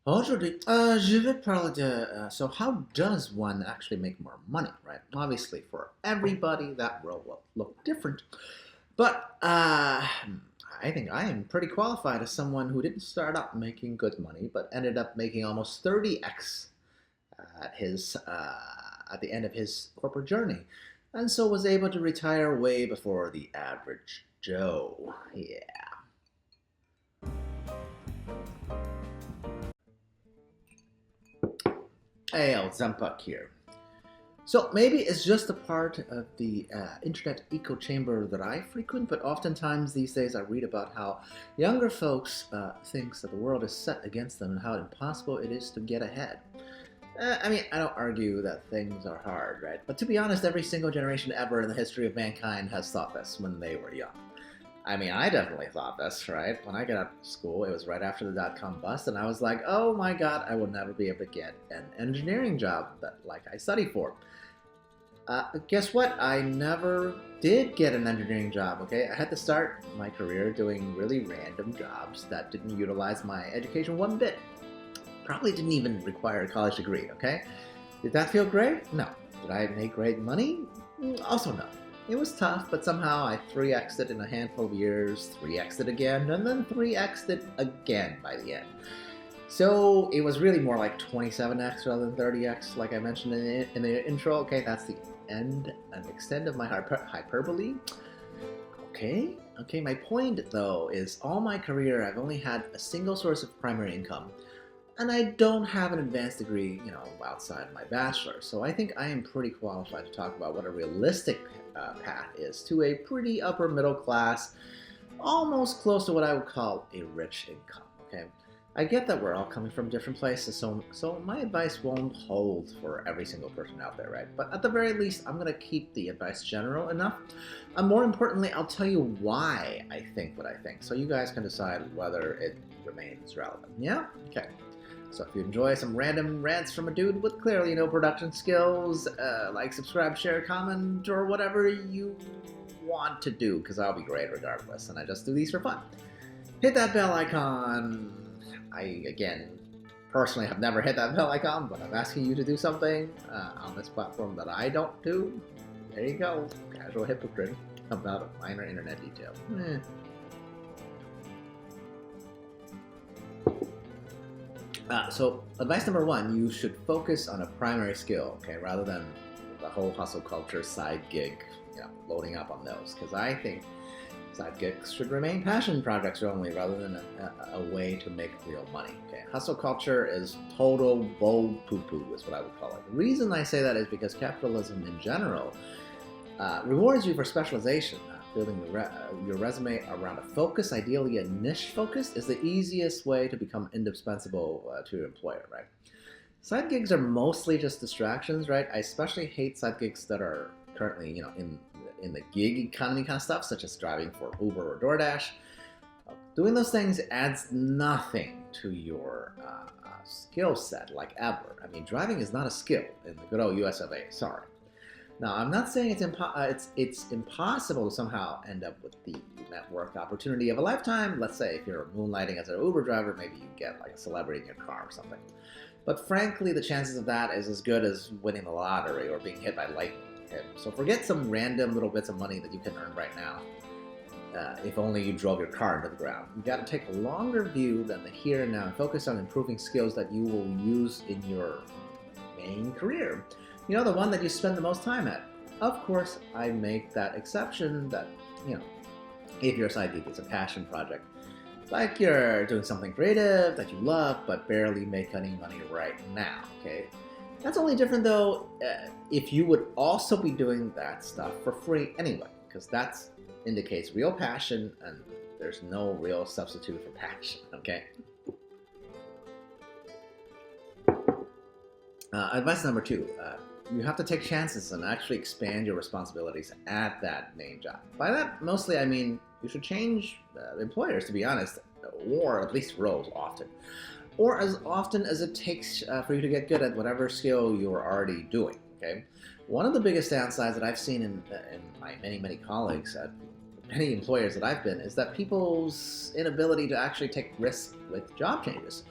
Aujourd'hui, je vais parler de so how does one actually make more money, right? Obviously, for everybody, that will look different. But I think I am pretty qualified as someone who didn't start up making good money, but ended up making almost 30x at the end of his corporate journey, and so was able to retire way before the average Joe. Yeah. Hey, old Zempuck here. So maybe it's just a part of the internet echo chamber that I frequent, but oftentimes these days I read about how younger folks thinks that the world is set against them and how impossible it is to get ahead. I mean, I don't argue that things are hard, right? But to be honest, every single generation ever in the history of mankind has thought this when they were young. I mean, I definitely thought this, right? When I got out of school, it was right after the dot-com bust, and I was like, oh my god, I will never be able to get an engineering job that like I studied for. Guess what? I never did get an engineering job, okay? I had to start my career doing really random jobs that didn't utilize my education one bit. Probably didn't even require a college degree, okay? Did that feel great? No. Did I make great money? Also no. It was tough, but somehow I 3x'd it in a handful of years, 3x'd it again, and then 3x'd it again by the end. So it was really more like 27x rather than 30x, like I mentioned in the intro. Okay, that's the end and extent of my hyperbole. Okay, my point though is all my career I've only had a single source of primary income, and I don't have an advanced degree, outside my bachelor. So I think I am pretty qualified to talk about what a realistic path is to a pretty upper middle class, almost close to what I would call a rich income. Okay, I get that we're all coming from different places, so my advice won't hold for every single person out there, right? But at the very least, I'm gonna keep the advice general enough. And more importantly, I'll tell you why I think what I think, so you guys can decide whether it remains relevant. Yeah? Okay. So if you enjoy some random rants from a dude with clearly no production skills, like, subscribe, share, comment, or whatever you want to do, because I'll be great regardless, and I just do these for fun. Hit that bell icon. I, again, personally have never hit that bell icon, but I'm asking you to do something on this platform that I don't do. There you go. Casual hypocrite about a minor internet detail. So advice number one, you should focus on a primary skill, okay, rather than the whole hustle culture side gig, loading up on those. Because I think side gigs should remain passion projects only, rather than a way to make real money. Okay, hustle culture is total bullpoopoo, is what I would call it. The reason I say that is because capitalism in general rewards you for specialization. Building your resume around a focus, ideally a niche focus, is the easiest way to become indispensable to your employer, right? Side gigs are mostly just distractions, right? I especially hate side gigs that are currently, in the gig economy kind of stuff, such as driving for Uber or DoorDash. Doing those things adds nothing to your skill set, like ever. I mean, driving is not a skill in the good old USofA, sorry. Now, I'm not saying it's impossible to somehow end up with the network opportunity of a lifetime. Let's say if you're moonlighting as an Uber driver, maybe you get like a celebrity in your car or something. But frankly, the chances of that is as good as winning the lottery or being hit by lightning. Okay? So forget some random little bits of money that you can earn right now. If only you drove your car into the ground. You got to take a longer view than the here and now and focus on improving skills that you will use in your main career. The one that you spend the most time at. Of course, I make that exception that, if your side gig is a passion project, like you're doing something creative that you love but barely make any money right now, okay? That's only different though if you would also be doing that stuff for free anyway, because that indicates real passion, and there's no real substitute for passion, okay? Advice number two, you have to take chances and actually expand your responsibilities at that main job. By that, mostly I mean you should change employers, to be honest, or at least roles often. Or as often as it takes for you to get good at whatever skill you're already doing, okay? One of the biggest downsides that I've seen in my many colleagues at many employers that I've been is that people's inability to actually take risks with job changes.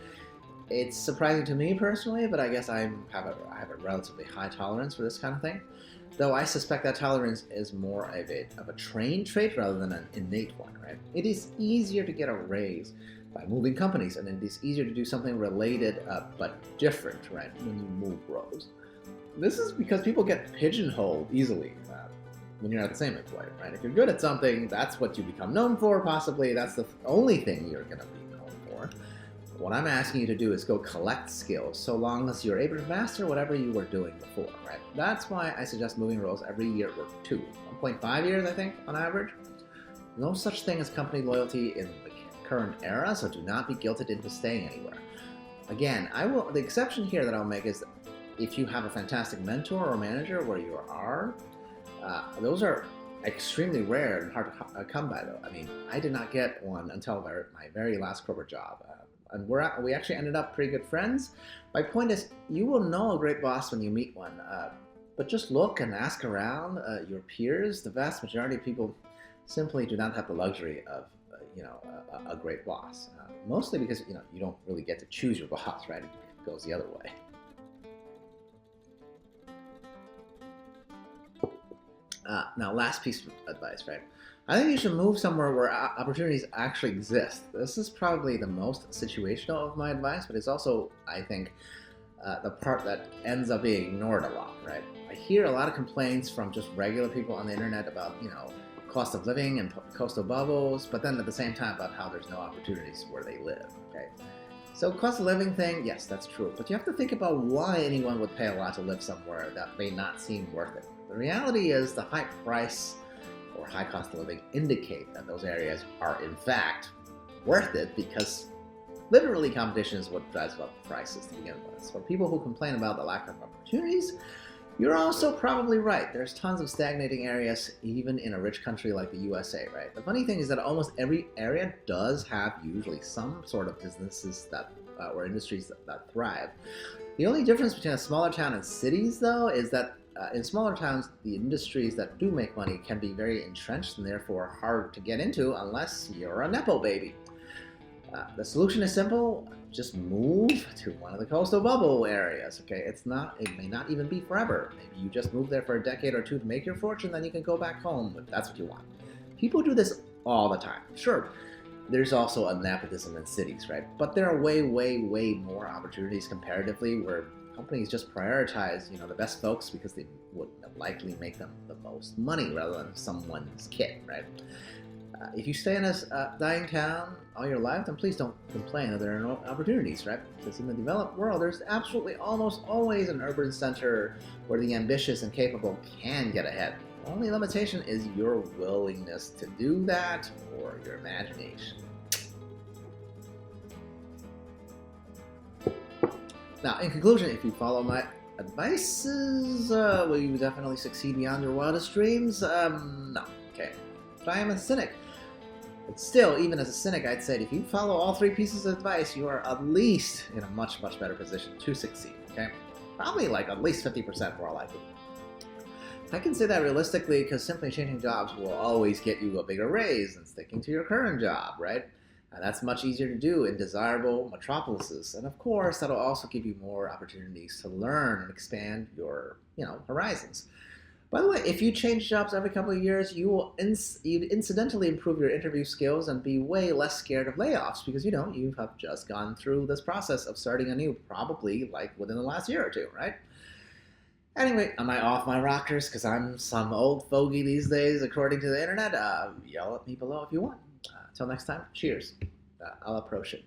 It's surprising to me personally, but I guess I have a relatively high tolerance for this kind of thing. Though I suspect that tolerance is more of a trained trait rather than an innate one, right? It is easier to get a raise by moving companies, and it is easier to do something related but different, right, when you move roles. This is because people get pigeonholed easily when you're at the same employer, right? If you're good at something, that's what you become known for, possibly. That's the only thing you're going to be known for. What I'm asking you to do is go collect skills so long as you're able to master whatever you were doing before, right? That's why I suggest moving roles every year or two. 1.5 years, I think, on average. No such thing as company loyalty in the current era, so do not be guilted into staying anywhere. Again, the exception here that I'll make is if you have a fantastic mentor or manager where you are, those are extremely rare and hard to come by, though. I mean, I did not get one until my very last corporate job. And we actually ended up pretty good friends. My point is, you will know a great boss when you meet one, but just look and ask around your peers. The vast majority of people simply do not have the luxury of a great boss. Mostly because you don't really get to choose your boss, right? It goes the other way. Now, last piece of advice, right? I think you should move somewhere where opportunities actually exist. This is probably the most situational of my advice, but it's also, I think, the part that ends up being ignored a lot, right? I hear a lot of complaints from just regular people on the internet about, cost of living and coastal bubbles, but then at the same time about how there's no opportunities where they live, okay? So cost of living thing, yes, that's true, but you have to think about why anyone would pay a lot to live somewhere that may not seem worth it. The reality is the high price or high cost of living indicate that those areas are in fact worth it, because literally competition is what drives up prices to begin with. So for people who complain about the lack of opportunities, you're also probably right. There's tons of stagnating areas, even in a rich country like the USA, right? The funny thing is that almost every area does have usually some sort of businesses or industries that thrive. The only difference between a smaller town and cities, though, is that in smaller towns, the industries that do make money can be very entrenched and therefore hard to get into unless you're a Nepo baby. The solution is simple. Just move to one of the coastal bubble areas, okay? It may not even be forever. Maybe you just move there for a decade or two to make your fortune, then you can go back home if that's what you want. People do this all the time. Sure, there's also a nepotism in cities, right? But there are way, way, way more opportunities comparatively where companies just prioritize, the best folks because they would likely make them the most money rather than someone's kid, right? If you stay in a dying town all your life, then please don't complain that there are no opportunities, right? Because in the developed world, there's absolutely almost always an urban center where the ambitious and capable can get ahead. The only limitation is your willingness to do that or your imagination. Now, in conclusion, if you follow my advices, will you definitely succeed beyond your wildest dreams? No. Okay. But I am a cynic. But still, even as a cynic, I'd say if you follow all three pieces of advice, you are at least in a much, much better position to succeed, okay? Probably like at least 50% more likely. I can say that realistically because simply changing jobs will always get you a bigger raise than sticking to your current job, right? And that's much easier to do in desirable metropolises. And of course, that'll also give you more opportunities to learn and expand your, horizons. By the way, if you change jobs every couple of years, you'd incidentally improve your interview skills and be way less scared of layoffs because, you have just gone through this process of starting anew, probably like within the last year or two, right? Anyway, am I off my rockers because I'm some old fogey these days, according to the internet? Yell at me below if you want. Until next time, cheers. I'll approach it.